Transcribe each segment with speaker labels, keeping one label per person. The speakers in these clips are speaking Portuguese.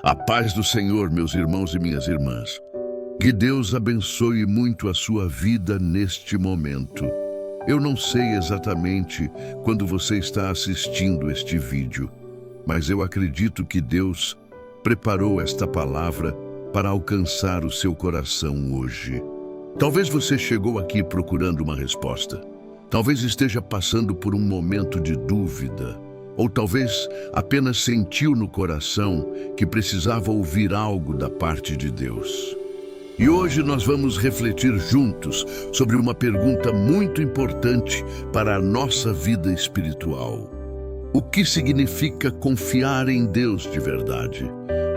Speaker 1: A paz do Senhor, meus irmãos e minhas irmãs. Que Deus abençoe muito a sua vida neste momento. Eu não sei exatamente quando você está assistindo este vídeo, mas eu acredito que Deus preparou esta palavra para alcançar o seu coração hoje. Talvez você chegou aqui procurando uma resposta. Talvez esteja passando por um momento de dúvida. Ou talvez apenas sentiu no coração que precisava ouvir algo da parte de Deus. E hoje nós vamos refletir juntos sobre uma pergunta muito importante para a nossa vida espiritual. O que significa confiar em Deus de verdade?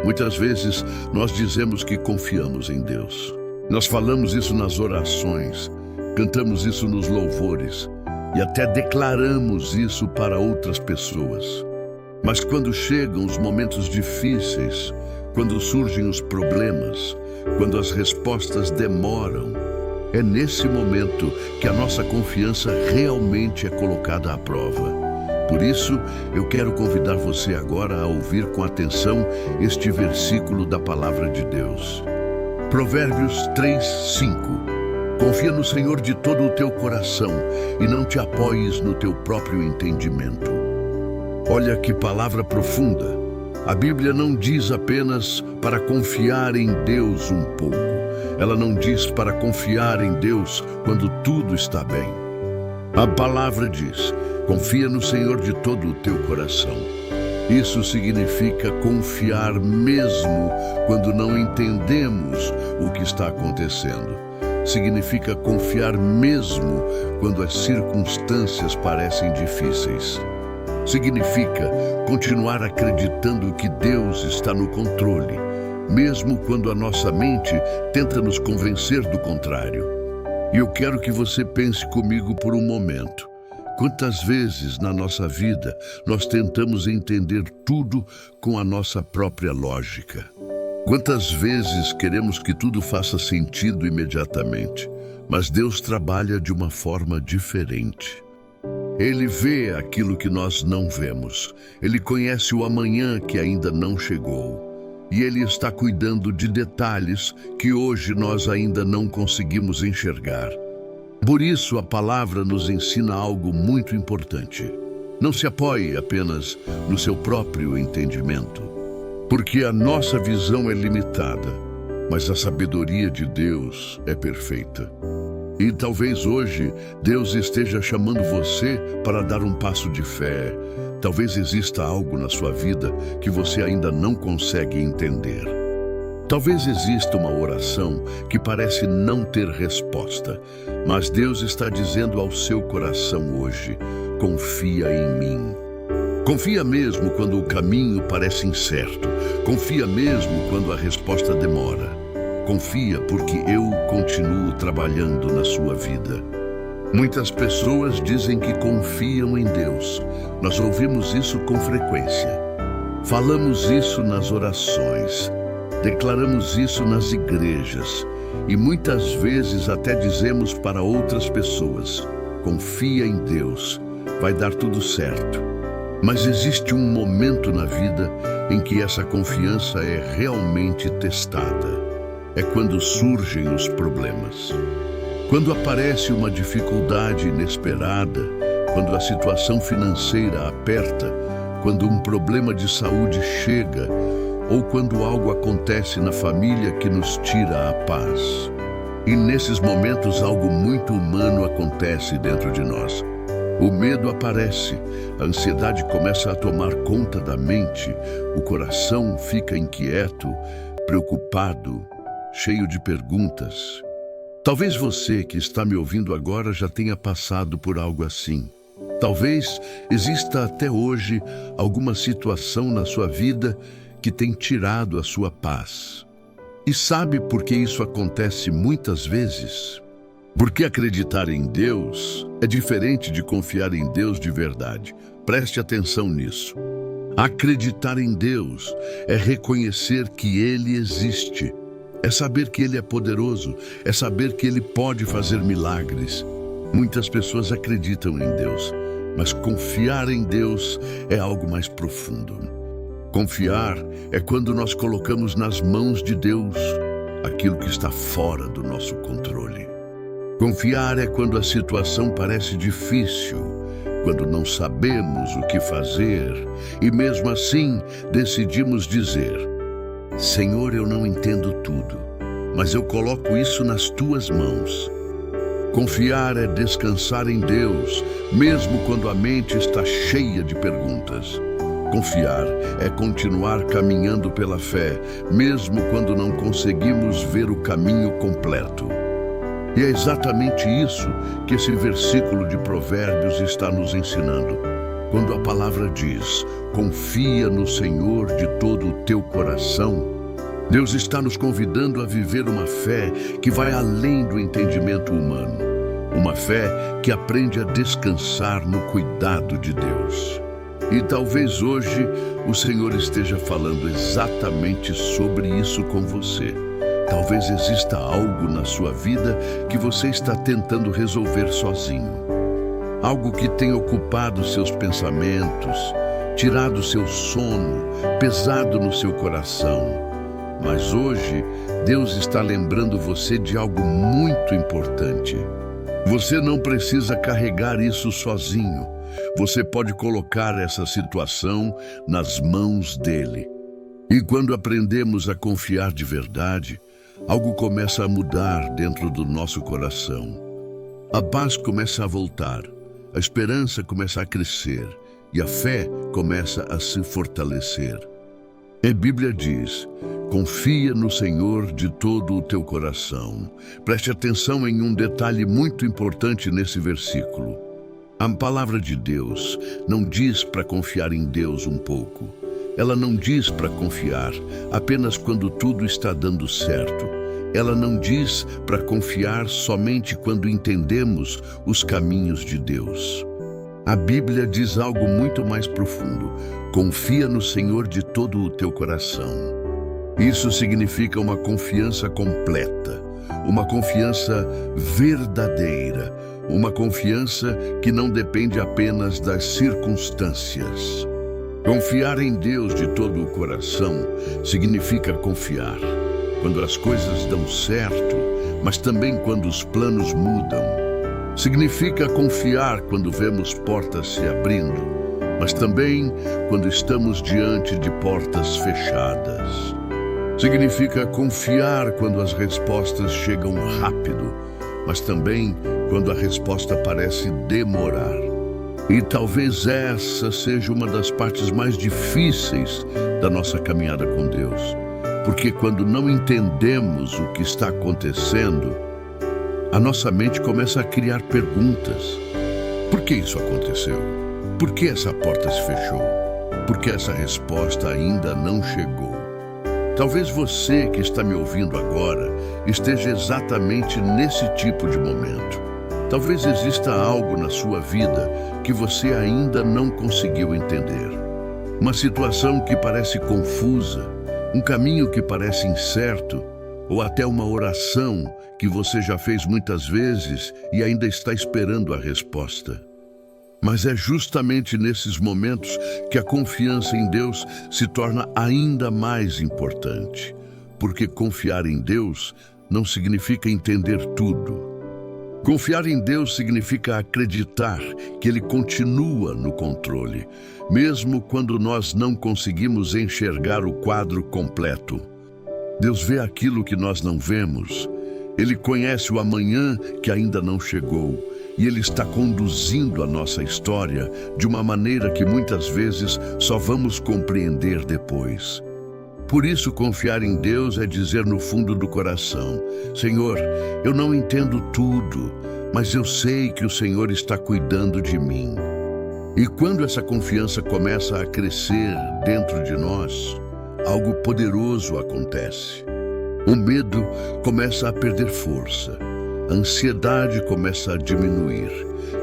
Speaker 1: Muitas vezes nós dizemos que confiamos em Deus. Nós falamos isso nas orações, cantamos isso nos louvores, e até declaramos isso para outras pessoas. Mas quando chegam os momentos difíceis, quando surgem os problemas, quando as respostas demoram, é nesse momento que a nossa confiança realmente é colocada à prova. Por isso, eu quero convidar você agora a ouvir com atenção este versículo da Palavra de Deus. Provérbios 3:5. Confia no Senhor de todo o teu coração e não te apoies no teu próprio entendimento. Olha que palavra profunda. A Bíblia não diz apenas para confiar em Deus um pouco. Ela não diz para confiar em Deus quando tudo está bem. A palavra diz: confia no Senhor de todo o teu coração. Isso significa confiar mesmo quando não entendemos o que está acontecendo. Significa confiar mesmo quando as circunstâncias parecem difíceis. Significa continuar acreditando que Deus está no controle, mesmo quando a nossa mente tenta nos convencer do contrário. E eu quero que você pense comigo por um momento. Quantas vezes na nossa vida nós tentamos entender tudo com a nossa própria lógica? Quantas vezes queremos que tudo faça sentido imediatamente, mas Deus trabalha de uma forma diferente. Ele vê aquilo que nós não vemos. Ele conhece o amanhã que ainda não chegou. E Ele está cuidando de detalhes que hoje nós ainda não conseguimos enxergar. Por isso, a palavra nos ensina algo muito importante. Não se apoie apenas no seu próprio entendimento, porque a nossa visão é limitada, mas a sabedoria de Deus é perfeita. E talvez hoje Deus esteja chamando você para dar um passo de fé. Talvez exista algo na sua vida que você ainda não consegue entender. Talvez exista uma oração que parece não ter resposta, mas Deus está dizendo ao seu coração hoje: confia em mim. Confia mesmo quando o caminho parece incerto. Confia mesmo quando a resposta demora. Confia porque eu continuo trabalhando na sua vida. Muitas pessoas dizem que confiam em Deus. Nós ouvimos isso com frequência. Falamos isso nas orações. Declaramos isso nas igrejas. E muitas vezes até dizemos para outras pessoas: confia em Deus, vai dar tudo certo. Mas existe um momento na vida em que essa confiança é realmente testada. É quando surgem os problemas. Quando aparece uma dificuldade inesperada, quando a situação financeira aperta, quando um problema de saúde chega, ou quando algo acontece na família que nos tira a paz. E nesses momentos algo muito humano acontece dentro de nós. O medo aparece, a ansiedade começa a tomar conta da mente, o coração fica inquieto, preocupado, cheio de perguntas. Talvez você que está me ouvindo agora já tenha passado por algo assim. Talvez exista até hoje alguma situação na sua vida que tem tirado a sua paz. E sabe por que isso acontece muitas vezes? Porque acreditar em Deus é diferente de confiar em Deus de verdade. Preste atenção nisso. Acreditar em Deus é reconhecer que Ele existe. É saber que Ele é poderoso. É saber que Ele pode fazer milagres. Muitas pessoas acreditam em Deus, mas confiar em Deus é algo mais profundo. Confiar é quando nós colocamos nas mãos de Deus aquilo que está fora do nosso controle. Confiar é quando a situação parece difícil, quando não sabemos o que fazer e mesmo assim decidimos dizer: Senhor, eu não entendo tudo, mas eu coloco isso nas tuas mãos. Confiar é descansar em Deus, mesmo quando a mente está cheia de perguntas. Confiar é continuar caminhando pela fé, mesmo quando não conseguimos ver o caminho completo. E é exatamente isso que esse versículo de Provérbios está nos ensinando. Quando a palavra diz: confia no Senhor de todo o teu coração, Deus está nos convidando a viver uma fé que vai além do entendimento humano. Uma fé que aprende a descansar no cuidado de Deus. E talvez hoje o Senhor esteja falando exatamente sobre isso com você. Talvez exista algo na sua vida que você está tentando resolver sozinho. Algo que tem ocupado seus pensamentos, tirado seu sono, pesado no seu coração. Mas hoje, Deus está lembrando você de algo muito importante. Você não precisa carregar isso sozinho. Você pode colocar essa situação nas mãos dele. E quando aprendemos a confiar de verdade, algo começa a mudar dentro do nosso coração. A paz começa a voltar, a esperança começa a crescer e a fé começa a se fortalecer. A Bíblia diz: confia no Senhor de todo o teu coração. Preste atenção em um detalhe muito importante nesse versículo. A palavra de Deus não diz para confiar em Deus um pouco. Ela não diz para confiar apenas quando tudo está dando certo. Ela não diz para confiar somente quando entendemos os caminhos de Deus. A Bíblia diz algo muito mais profundo. Confia no Senhor de todo o teu coração. Isso significa uma confiança completa, uma confiança verdadeira, uma confiança que não depende apenas das circunstâncias. Confiar em Deus de todo o coração significa confiar quando as coisas dão certo, mas também quando os planos mudam. Significa confiar quando vemos portas se abrindo, mas também quando estamos diante de portas fechadas. Significa confiar quando as respostas chegam rápido, mas também quando a resposta parece demorar. E talvez essa seja uma das partes mais difíceis da nossa caminhada com Deus. Porque quando não entendemos o que está acontecendo, a nossa mente começa a criar perguntas. Por que isso aconteceu? Por que essa porta se fechou? Por que essa resposta ainda não chegou? Talvez você que está me ouvindo agora esteja exatamente nesse tipo de momento. Talvez exista algo na sua vida que você ainda não conseguiu entender. Uma situação que parece confusa, um caminho que parece incerto, ou até uma oração que você já fez muitas vezes e ainda está esperando a resposta. Mas é justamente nesses momentos que a confiança em Deus se torna ainda mais importante, porque confiar em Deus não significa entender tudo. Confiar em Deus significa acreditar que Ele continua no controle, mesmo quando nós não conseguimos enxergar o quadro completo. Deus vê aquilo que nós não vemos. Ele conhece o amanhã que ainda não chegou. E Ele está conduzindo a nossa história de uma maneira que muitas vezes só vamos compreender depois. Por isso, confiar em Deus é dizer no fundo do coração: Senhor, eu não entendo tudo, mas eu sei que o Senhor está cuidando de mim. E quando essa confiança começa a crescer dentro de nós, algo poderoso acontece. O medo começa a perder força, a ansiedade começa a diminuir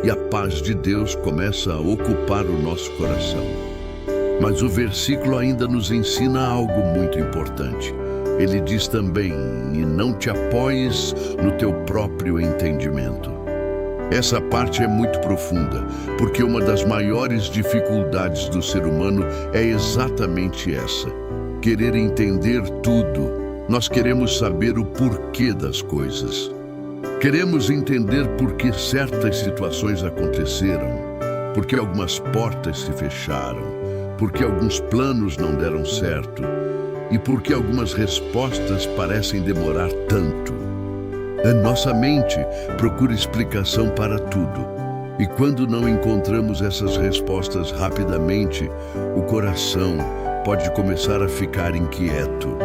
Speaker 1: e a paz de Deus começa a ocupar o nosso coração. Mas o versículo ainda nos ensina algo muito importante. Ele diz também: e não te apoies no teu próprio entendimento. Essa parte é muito profunda, porque uma das maiores dificuldades do ser humano é exatamente essa: querer entender tudo. Nós queremos saber o porquê das coisas. Queremos entender por que certas situações aconteceram, por que algumas portas se fecharam, por que alguns planos não deram certo e por que algumas respostas parecem demorar tanto. A nossa mente procura explicação para tudo, e quando não encontramos essas respostas rapidamente, o coração pode começar a ficar inquieto.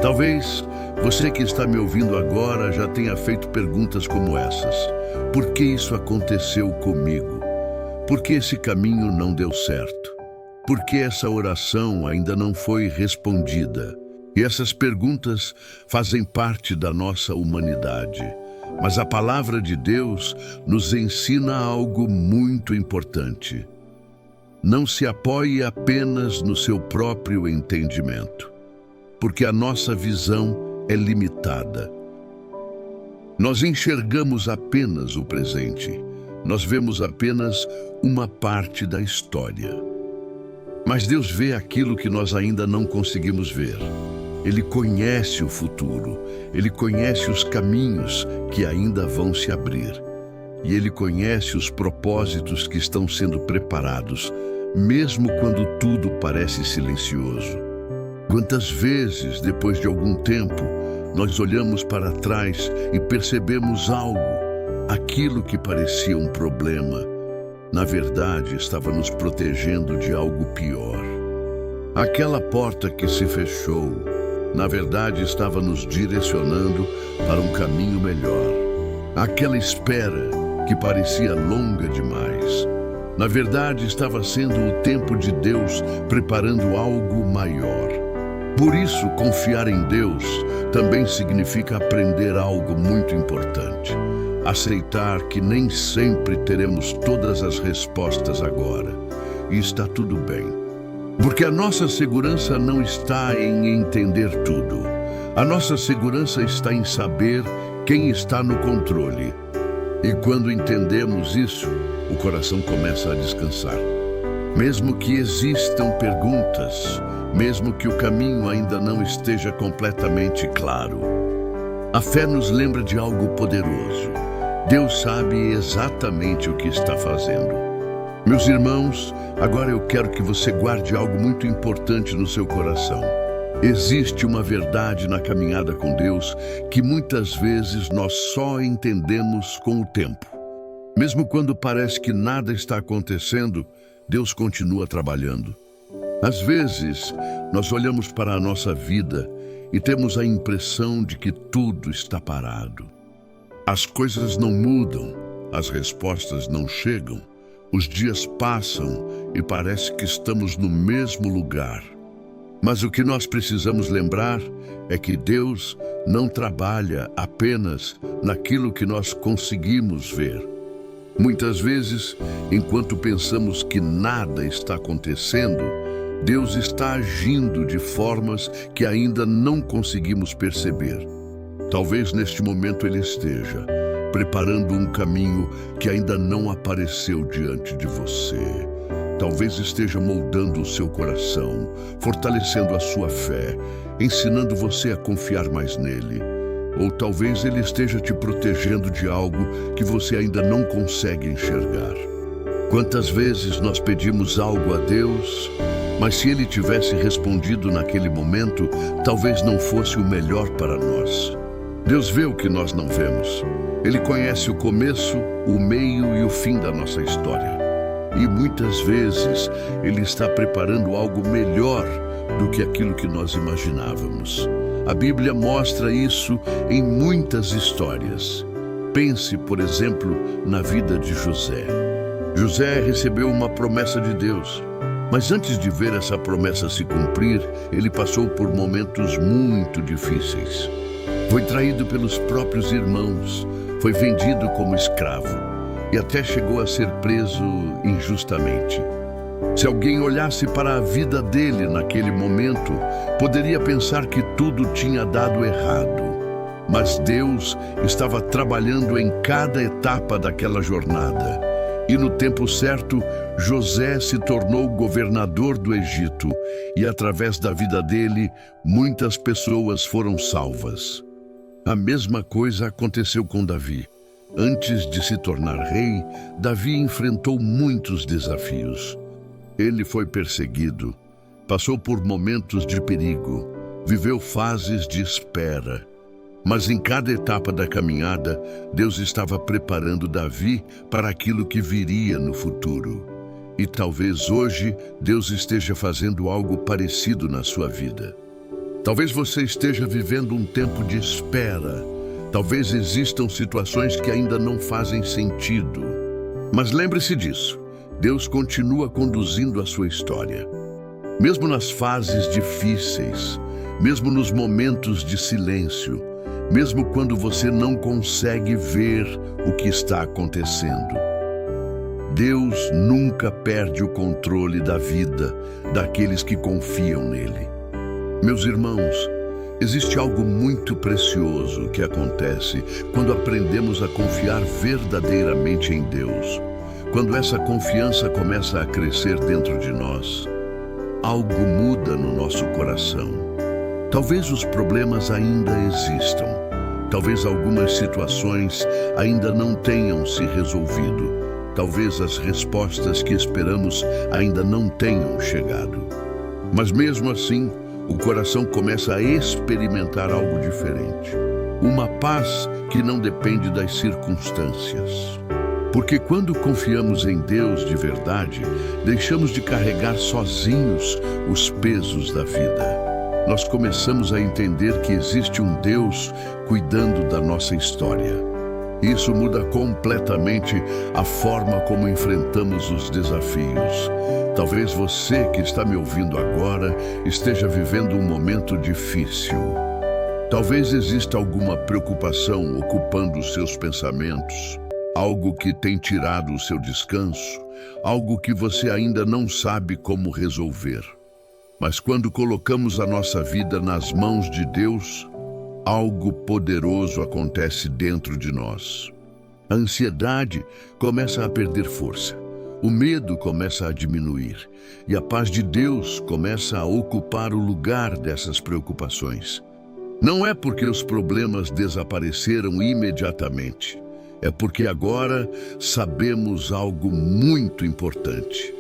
Speaker 1: Talvez você que está me ouvindo agora já tenha feito perguntas como essas. Por que isso aconteceu comigo? Por que esse caminho não deu certo? Por que essa oração ainda não foi respondida? E essas perguntas fazem parte da nossa humanidade. Mas a palavra de Deus nos ensina algo muito importante. Não se apoie apenas no seu próprio entendimento, porque a nossa visão é limitada. Nós enxergamos apenas o presente. Nós vemos apenas uma parte da história. Mas Deus vê aquilo que nós ainda não conseguimos ver. Ele conhece o futuro. Ele conhece os caminhos que ainda vão se abrir. E Ele conhece os propósitos que estão sendo preparados, mesmo quando tudo parece silencioso. Quantas vezes, depois de algum tempo, nós olhamos para trás e percebemos algo, aquilo que parecia um problema, na verdade estava nos protegendo de algo pior. Aquela porta que se fechou, na verdade estava nos direcionando para um caminho melhor. Aquela espera que parecia longa demais, na verdade estava sendo o tempo de Deus preparando algo maior. Por isso, confiar em Deus também significa aprender algo muito importante. Aceitar que nem sempre teremos todas as respostas agora. E está tudo bem. Porque a nossa segurança não está em entender tudo. A nossa segurança está em saber quem está no controle. E quando entendemos isso, o coração começa a descansar. Mesmo que existam perguntas, mesmo que o caminho ainda não esteja completamente claro, a fé nos lembra de algo poderoso. Deus sabe exatamente o que está fazendo. Meus irmãos, agora eu quero que você guarde algo muito importante no seu coração. Existe uma verdade na caminhada com Deus que muitas vezes nós só entendemos com o tempo. Mesmo quando parece que nada está acontecendo, Deus continua trabalhando. Às vezes, nós olhamos para a nossa vida e temos a impressão de que tudo está parado. As coisas não mudam, as respostas não chegam, os dias passam e parece que estamos no mesmo lugar. Mas o que nós precisamos lembrar é que Deus não trabalha apenas naquilo que nós conseguimos ver. Muitas vezes, enquanto pensamos que nada está acontecendo, Deus está agindo de formas que ainda não conseguimos perceber. Talvez neste momento Ele esteja preparando um caminho que ainda não apareceu diante de você. Talvez esteja moldando o seu coração, fortalecendo a sua fé, ensinando você a confiar mais nele. Ou talvez Ele esteja te protegendo de algo que você ainda não consegue enxergar. Quantas vezes nós pedimos algo a Deus, mas se Ele tivesse respondido naquele momento, talvez não fosse o melhor para nós. Deus vê o que nós não vemos. Ele conhece o começo, o meio e o fim da nossa história. E muitas vezes Ele está preparando algo melhor do que aquilo que nós imaginávamos. A Bíblia mostra isso em muitas histórias. Pense, por exemplo, na vida de José. José recebeu uma promessa de Deus, mas antes de ver essa promessa se cumprir, ele passou por momentos muito difíceis. Foi traído pelos próprios irmãos, foi vendido como escravo e até chegou a ser preso injustamente. Se alguém olhasse para a vida dele naquele momento, poderia pensar que tudo tinha dado errado. Mas Deus estava trabalhando em cada etapa daquela jornada. E no tempo certo, José se tornou governador do Egito, e através da vida dele, muitas pessoas foram salvas. A mesma coisa aconteceu com Davi. Antes de se tornar rei, Davi enfrentou muitos desafios. Ele foi perseguido, passou por momentos de perigo, viveu fases de espera. Mas em cada etapa da caminhada, Deus estava preparando Davi para aquilo que viria no futuro. E talvez hoje Deus esteja fazendo algo parecido na sua vida. Talvez você esteja vivendo um tempo de espera. Talvez existam situações que ainda não fazem sentido. Mas lembre-se disso, Deus continua conduzindo a sua história. Mesmo nas fases difíceis, mesmo nos momentos de silêncio, mesmo quando você não consegue ver o que está acontecendo. Deus nunca perde o controle da vida daqueles que confiam nele. Meus irmãos, existe algo muito precioso que acontece quando aprendemos a confiar verdadeiramente em Deus. Quando essa confiança começa a crescer dentro de nós, algo muda no nosso coração. Talvez os problemas ainda existam. Talvez algumas situações ainda não tenham se resolvido. Talvez as respostas que esperamos ainda não tenham chegado. Mas mesmo assim, o coração começa a experimentar algo diferente. Uma paz que não depende das circunstâncias. Porque quando confiamos em Deus de verdade, deixamos de carregar sozinhos os pesos da vida. Nós começamos a entender que existe um Deus cuidando da nossa história. Isso muda completamente a forma como enfrentamos os desafios. Talvez você que está me ouvindo agora esteja vivendo um momento difícil. Talvez exista alguma preocupação ocupando os seus pensamentos, algo que tem tirado o seu descanso, algo que você ainda não sabe como resolver. Mas quando colocamos a nossa vida nas mãos de Deus, algo poderoso acontece dentro de nós. A ansiedade começa a perder força, o medo começa a diminuir e a paz de Deus começa a ocupar o lugar dessas preocupações. Não é porque os problemas desapareceram imediatamente, é porque agora sabemos algo muito importante.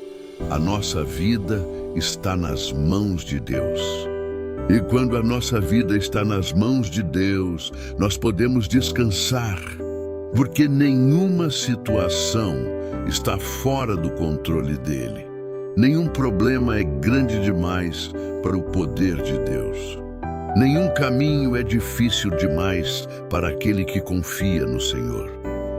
Speaker 1: A nossa vida está nas mãos de Deus. E quando a nossa vida está nas mãos de Deus, nós podemos descansar, porque nenhuma situação está fora do controle dele. Nenhum problema é grande demais para o poder de Deus. Nenhum caminho é difícil demais para aquele que confia no Senhor.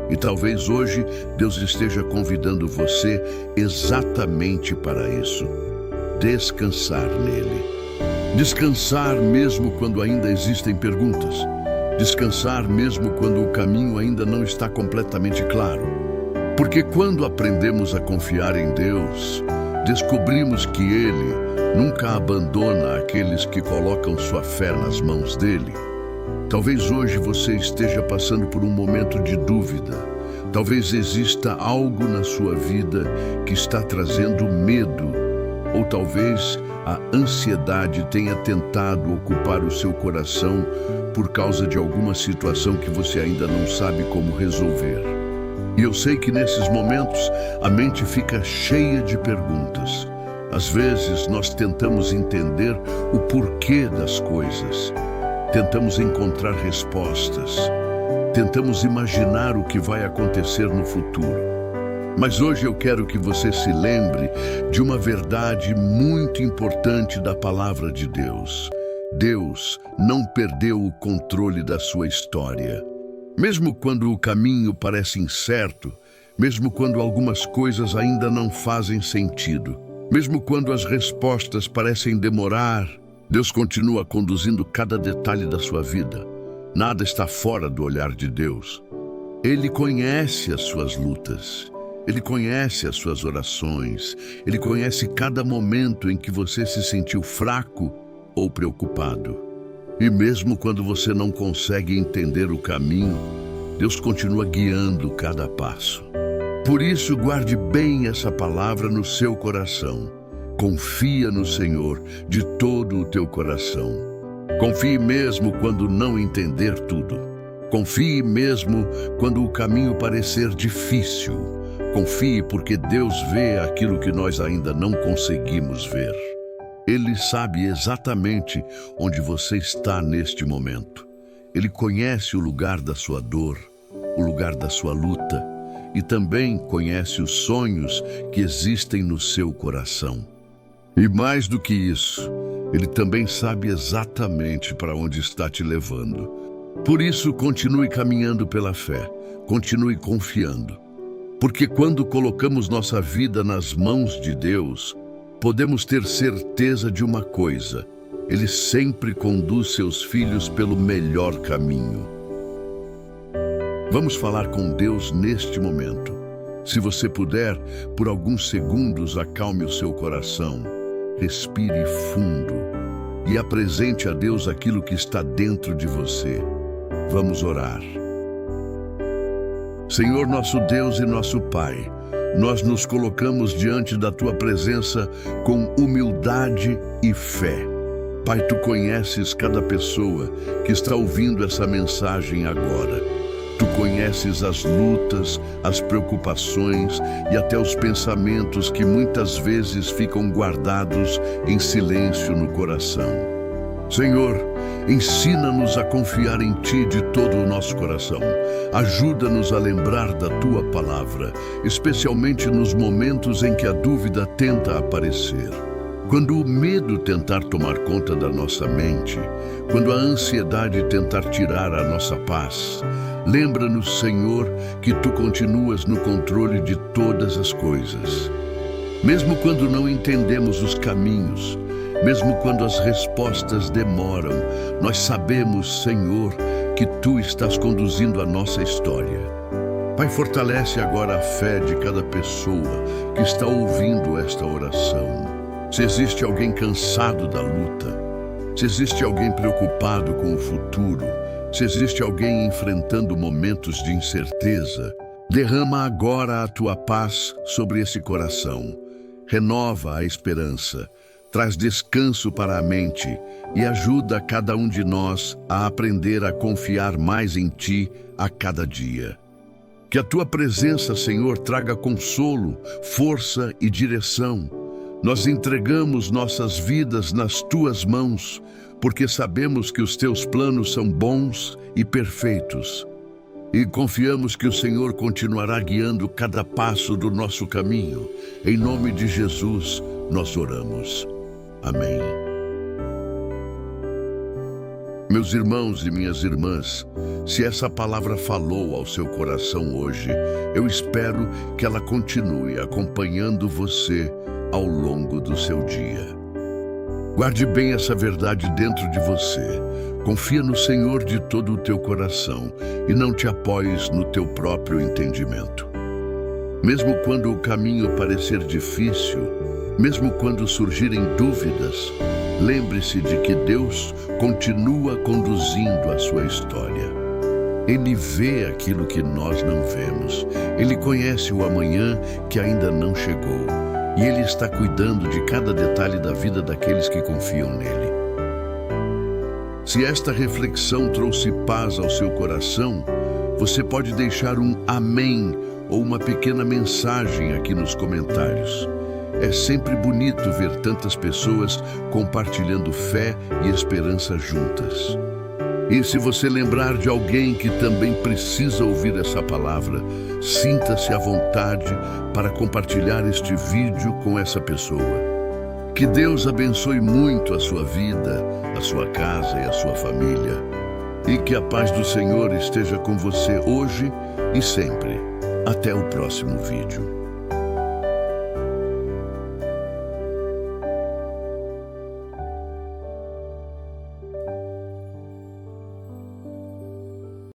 Speaker 1: E talvez hoje Deus esteja convidando você exatamente para isso. Descansar nele. Descansar mesmo quando ainda existem perguntas. Descansar mesmo quando o caminho ainda não está completamente claro. Porque quando aprendemos a confiar em Deus, descobrimos que Ele nunca abandona aqueles que colocam sua fé nas mãos dele. Talvez hoje você esteja passando por um momento de dúvida. Talvez exista algo na sua vida que está trazendo medo. Ou talvez a ansiedade tenha tentado ocupar o seu coração por causa de alguma situação que você ainda não sabe como resolver. E eu sei que nesses momentos a mente fica cheia de perguntas. Às vezes nós tentamos entender o porquê das coisas. Tentamos encontrar respostas. Tentamos imaginar o que vai acontecer no futuro. Mas hoje eu quero que você se lembre de uma verdade muito importante da palavra de Deus. Deus não perdeu o controle da sua história. Mesmo quando o caminho parece incerto, mesmo quando algumas coisas ainda não fazem sentido, mesmo quando as respostas parecem demorar, Deus continua conduzindo cada detalhe da sua vida. Nada está fora do olhar de Deus. Ele conhece as suas lutas. Ele conhece as suas orações. Ele conhece cada momento em que você se sentiu fraco ou preocupado. E mesmo quando você não consegue entender o caminho, Deus continua guiando cada passo. Por isso, guarde bem essa palavra no seu coração. Confia no Senhor de todo o teu coração. Confie mesmo quando não entender tudo. Confie mesmo quando o caminho parecer difícil. Confie porque Deus vê aquilo que nós ainda não conseguimos ver. Ele sabe exatamente onde você está neste momento. Ele conhece o lugar da sua dor, o lugar da sua luta, e também conhece os sonhos que existem no seu coração. E mais do que isso, Ele também sabe exatamente para onde está te levando. Por isso, continue caminhando pela fé, continue confiando. Porque quando colocamos nossa vida nas mãos de Deus, podemos ter certeza de uma coisa: Ele sempre conduz seus filhos pelo melhor caminho. Vamos falar com Deus neste momento. Se você puder, por alguns segundos, acalme o seu coração, respire fundo e apresente a Deus aquilo que está dentro de você. Vamos orar. Senhor, nosso Deus e nosso Pai, nós nos colocamos diante da Tua presença com humildade e fé. Pai, Tu conheces cada pessoa que está ouvindo essa mensagem agora. Tu conheces as lutas, as preocupações e até os pensamentos que muitas vezes ficam guardados em silêncio no coração. Senhor, ensina-nos a confiar em Ti de todo o nosso coração. Ajuda-nos a lembrar da Tua palavra, especialmente nos momentos em que a dúvida tenta aparecer. Quando o medo tentar tomar conta da nossa mente, quando a ansiedade tentar tirar a nossa paz, lembra-nos, Senhor, que Tu continuas no controle de todas as coisas. Mesmo quando não entendemos os caminhos, mesmo quando as respostas demoram, nós sabemos, Senhor, que Tu estás conduzindo a nossa história. Pai, fortalece agora a fé de cada pessoa que está ouvindo esta oração. Se existe alguém cansado da luta, se existe alguém preocupado com o futuro, se existe alguém enfrentando momentos de incerteza, derrama agora a Tua paz sobre esse coração. Renova a esperança, traz descanso para a mente e ajuda cada um de nós a aprender a confiar mais em Ti a cada dia. Que a Tua presença, Senhor, traga consolo, força e direção. Nós entregamos nossas vidas nas Tuas mãos, porque sabemos que os Teus planos são bons e perfeitos. E confiamos que o Senhor continuará guiando cada passo do nosso caminho. Em nome de Jesus, nós oramos. Amém. Meus irmãos e minhas irmãs, se essa palavra falou ao seu coração hoje, eu espero que ela continue acompanhando você ao longo do seu dia. Guarde bem essa verdade dentro de você. Confia no Senhor de todo o teu coração e não te apoies no teu próprio entendimento. Mesmo quando o caminho parecer difícil, mesmo quando surgirem dúvidas, lembre-se de que Deus continua conduzindo a sua história. Ele vê aquilo que nós não vemos. Ele conhece o amanhã que ainda não chegou. E Ele está cuidando de cada detalhe da vida daqueles que confiam nele. Se esta reflexão trouxe paz ao seu coração, você pode deixar um amém ou uma pequena mensagem aqui nos comentários. É sempre bonito ver tantas pessoas compartilhando fé e esperança juntas. E se você lembrar de alguém que também precisa ouvir essa palavra, sinta-se à vontade para compartilhar este vídeo com essa pessoa. Que Deus abençoe muito a sua vida, a sua casa e a sua família. E que a paz do Senhor esteja com você hoje e sempre. Até o próximo vídeo.